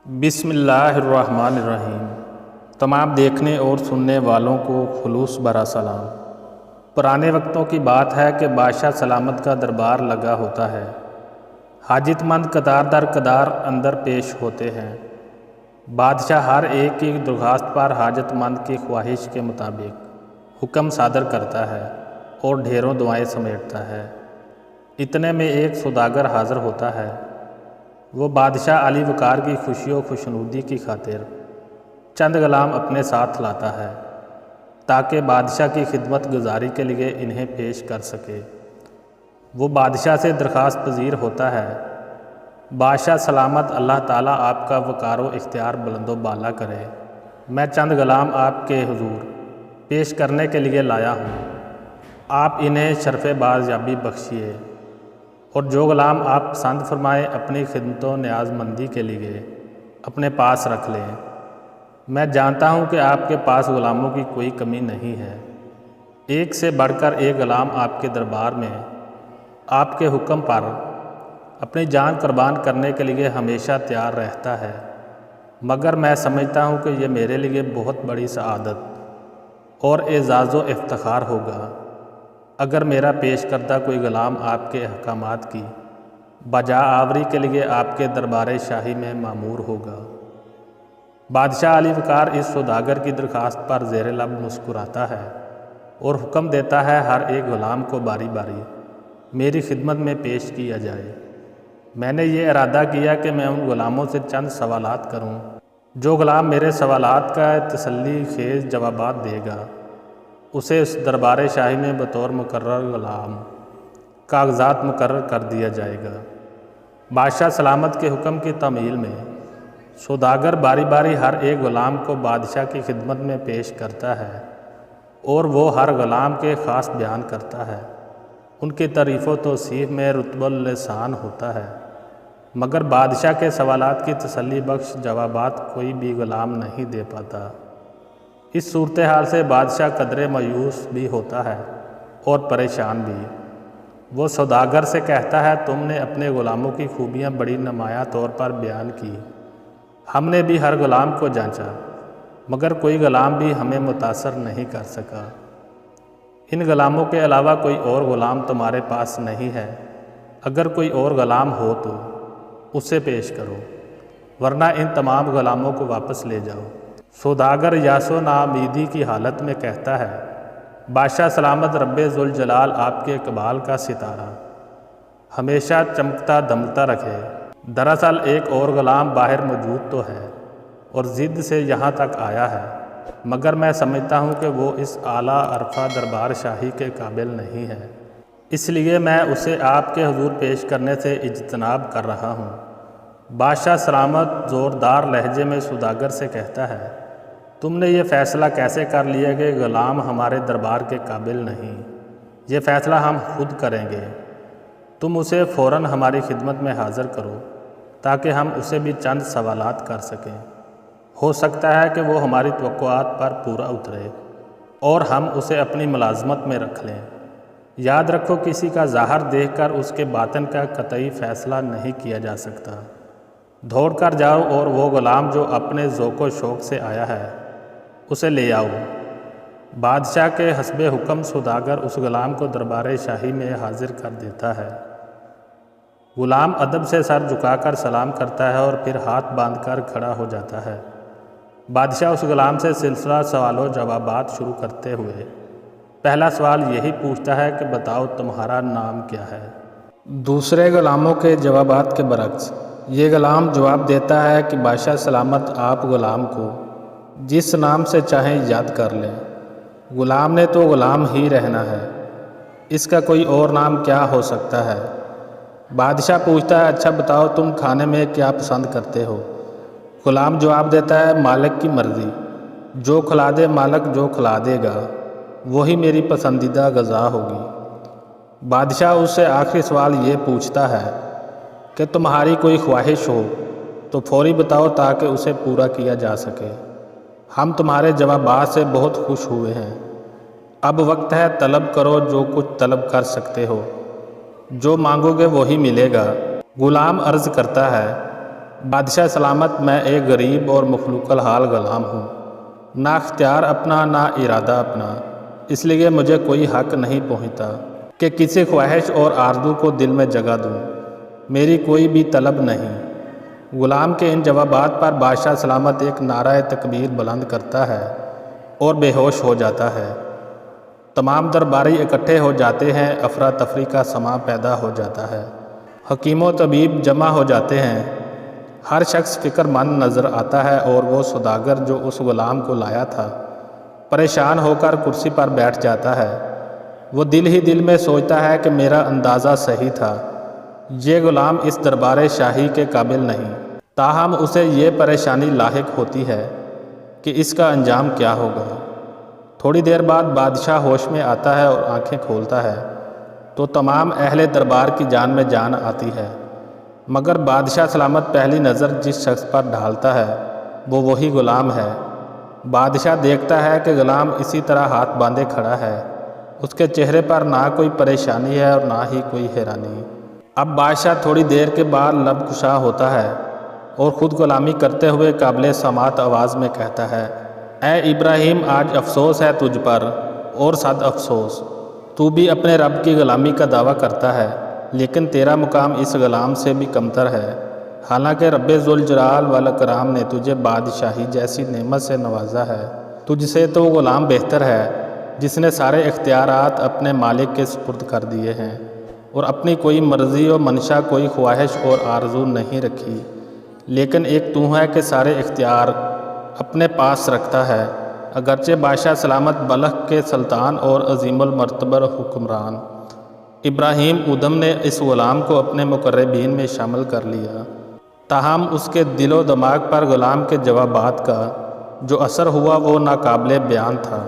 بسم اللہ الرحمن الرحیم۔ تمام دیکھنے اور سننے والوں کو خلوص بھرا سلام۔ پرانے وقتوں کی بات ہے کہ بادشاہ سلامت کا دربار لگا ہوتا ہے۔ حاجت مند قطار در قطار اندر پیش ہوتے ہیں۔ بادشاہ ہر ایک کی درخواست پر حاجت مند کی خواہش کے مطابق حکم صادر کرتا ہے اور ڈھیروں دعائیں سمیٹتا ہے۔ اتنے میں ایک سوداگر حاضر ہوتا ہے۔ وہ بادشاہ علی وقار کی خوشی و خوشنودی کی خاطر چند غلام اپنے ساتھ لاتا ہے تاکہ بادشاہ کی خدمت گزاری کے لیے انہیں پیش کر سکے۔ وہ بادشاہ سے درخواست پذیر ہوتا ہے، بادشاہ سلامت، اللہ تعالیٰ آپ کا وقار و اختیار بلند و بالا کرے، میں چند غلام آپ کے حضور پیش کرنے کے لیے لایا ہوں، آپ انہیں شرف بازیابی بخشیے، اور جو غلام آپ پسند فرمائیں اپنی خدمت و نیاز مندی کے لیے اپنے پاس رکھ لیں۔ میں جانتا ہوں کہ آپ کے پاس غلاموں کی کوئی کمی نہیں ہے۔ ایک سے بڑھ کر ایک غلام آپ کے دربار میں آپ کے حکم پر اپنی جان قربان کرنے کے لیے ہمیشہ تیار رہتا ہے، مگر میں سمجھتا ہوں کہ یہ میرے لیے بہت بڑی سعادت اور اعزاز و افتخار ہوگا اگر میرا پیش کردہ کوئی غلام آپ کے احکامات کی بجا آوری کے لیے آپ کے دربار شاہی میں مامور ہوگا۔ بادشاہ علی وقار اس سوداگر کی درخواست پر زیر لب مسکراتا ہے اور حکم دیتا ہے ہر ایک غلام کو باری باری میری خدمت میں پیش کیا جائے۔ میں نے یہ ارادہ کیا کہ میں ان غلاموں سے چند سوالات کروں۔ جو غلام میرے سوالات کا تسلی خیز جوابات دے گا اسے اس دربار شاہی میں بطور مقرر غلام کاغذات مقرر کر دیا جائے گا۔ بادشاہ سلامت کے حکم کی تعمیل میں سوداگر باری باری ہر ایک غلام کو بادشاہ کی خدمت میں پیش کرتا ہے اور وہ ہر غلام کے خاص بیان کرتا ہے، ان کی تعریف و توصیف میں رطب اللسان ہوتا ہے، مگر بادشاہ کے سوالات کی تسلی بخش جوابات کوئی بھی غلام نہیں دے پاتا۔ اس صورتحال سے بادشاہ قدرے مایوس بھی ہوتا ہے اور پریشان بھی۔ وہ سوداگر سے کہتا ہے، تم نے اپنے غلاموں کی خوبیاں بڑی نمایاں طور پر بیان کی، ہم نے بھی ہر غلام کو جانچا، مگر کوئی غلام بھی ہمیں متاثر نہیں کر سکا۔ ان غلاموں کے علاوہ کوئی اور غلام تمہارے پاس نہیں ہے؟ اگر کوئی اور غلام ہو تو اسے پیش کرو، ورنہ ان تمام غلاموں کو واپس لے جاؤ۔ سوداگر یاس و ناامیدی کی حالت میں کہتا ہے، بادشاہ سلامت، رب ذوالجلال آپ کے اقبال کا ستارہ ہمیشہ چمکتا دمکتا رکھے۔ دراصل ایک اور غلام باہر موجود تو ہے اور ضد سے یہاں تک آیا ہے، مگر میں سمجھتا ہوں کہ وہ اس اعلیٰ عرفہ دربار شاہی کے قابل نہیں ہے، اس لیے میں اسے آپ کے حضور پیش کرنے سے اجتناب کر رہا ہوں۔ بادشاہ سلامت زوردار لہجے میں سوداگر سے کہتا ہے، تم نے یہ فیصلہ کیسے کر لیا کہ غلام ہمارے دربار کے قابل نہیں؟ یہ فیصلہ ہم خود کریں گے، تم اسے فوراً ہماری خدمت میں حاضر کرو تاکہ ہم اسے بھی چند سوالات کر سکیں۔ ہو سکتا ہے کہ وہ ہماری توقعات پر پورا اترے اور ہم اسے اپنی ملازمت میں رکھ لیں۔ یاد رکھو، کسی کا ظاہر دیکھ کر اس کے باطن کا قطعی فیصلہ نہیں کیا جا سکتا۔ دوڑ کر جاؤ اور وہ غلام جو اپنے ذوق و شوق سے آیا ہے اسے لے آؤ۔ بادشاہ کے حسب حکم سوداگر اس غلام کو دربار شاہی میں حاضر کر دیتا ہے۔ غلام ادب سے سر جھکا کر سلام کرتا ہے اور پھر ہاتھ باندھ کر کھڑا ہو جاتا ہے۔ بادشاہ اس غلام سے سلسلہ سوال و جوابات شروع کرتے ہوئے پہلا سوال یہی پوچھتا ہے کہ بتاؤ تمہارا نام کیا ہے؟ دوسرے غلاموں کے جوابات کے برعکس یہ غلام جواب دیتا ہے کہ بادشاہ سلامت، آپ غلام کو جس نام سے چاہیں یاد کر لیں، غلام نے تو غلام ہی رہنا ہے، اس کا کوئی اور نام کیا ہو سکتا ہے؟ بادشاہ پوچھتا ہے، اچھا بتاؤ تم کھانے میں کیا پسند کرتے ہو؟ غلام جواب دیتا ہے، مالک کی مرضی، جو کھلا دے مالک، جو کھلا دے گا وہی میری پسندیدہ غذا ہوگی۔ بادشاہ اس سے آخری سوال یہ پوچھتا ہے کہ تمہاری کوئی خواہش ہو تو فوری بتاؤ تاکہ اسے پورا کیا جا سکے، ہم تمہارے جوابات سے بہت خوش ہوئے ہیں، اب وقت ہے طلب کرو جو کچھ طلب کر سکتے ہو، جو مانگو گے وہی ملے گا۔ غلام عرض کرتا ہے، بادشاہ سلامت، میں ایک غریب اور مخلوق الحال غلام ہوں، نہ اختیار اپنا نہ ارادہ اپنا، اس لیے مجھے کوئی حق نہیں پہنچتا کہ کسی خواہش اور آرزو کو دل میں جگہ دوں، میری کوئی بھی طلب نہیں۔ غلام کے ان جوابات پر بادشاہ سلامت ایک نعرہ تکبیر بلند کرتا ہے اور بے ہوش ہو جاتا ہے۔ تمام درباری اکٹھے ہو جاتے ہیں، افراتفری کا سماں پیدا ہو جاتا ہے، حکیم و طبیب جمع ہو جاتے ہیں، ہر شخص فکر مند نظر آتا ہے، اور وہ سوداگر جو اس غلام کو لایا تھا پریشان ہو کر کرسی پر بیٹھ جاتا ہے۔ وہ دل ہی دل میں سوچتا ہے کہ میرا اندازہ صحیح تھا، یہ غلام اس دربار شاہی کے قابل نہیں، تاہم اسے یہ پریشانی لاحق ہوتی ہے کہ اس کا انجام کیا ہوگا۔ تھوڑی دیر بعد بادشاہ ہوش میں آتا ہے اور آنکھیں کھولتا ہے تو تمام اہل دربار کی جان میں جان آتی ہے، مگر بادشاہ سلامت پہلی نظر جس شخص پر ڈالتا ہے وہ وہی غلام ہے۔ بادشاہ دیکھتا ہے کہ غلام اسی طرح ہاتھ باندھے کھڑا ہے، اس کے چہرے پر نہ کوئی پریشانی ہے اور نہ ہی کوئی حیرانی۔ اب بادشاہ تھوڑی دیر کے بعد لب کشا ہوتا ہے اور خود غلامی کرتے ہوئے قابل سماعت آواز میں کہتا ہے، اے ابراہیم، آج افسوس ہے تجھ پر، اور صد افسوس، تو بھی اپنے رب کی غلامی کا دعویٰ کرتا ہے، لیکن تیرا مقام اس غلام سے بھی کمتر ہے۔ حالانکہ رب ذوالجلال والاکرام نے تجھے بادشاہی جیسی نعمت سے نوازا ہے، تجھ سے تو وہ غلام بہتر ہے جس نے سارے اختیارات اپنے مالک کے سپرد کر دیے ہیں اور اپنی کوئی مرضی و منشا، کوئی خواہش اور آرزو نہیں رکھی، لیکن ایک تو ہے کہ سارے اختیار اپنے پاس رکھتا ہے۔ اگرچہ بادشاہ سلامت بلخ کے سلطان اور عظیم المرتبہ حکمران ابراہیم ادھم نے اس غلام کو اپنے مقربین میں شامل کر لیا، تاہم اس کے دل و دماغ پر غلام کے جوابات کا جو اثر ہوا وہ ناقابل بیان تھا۔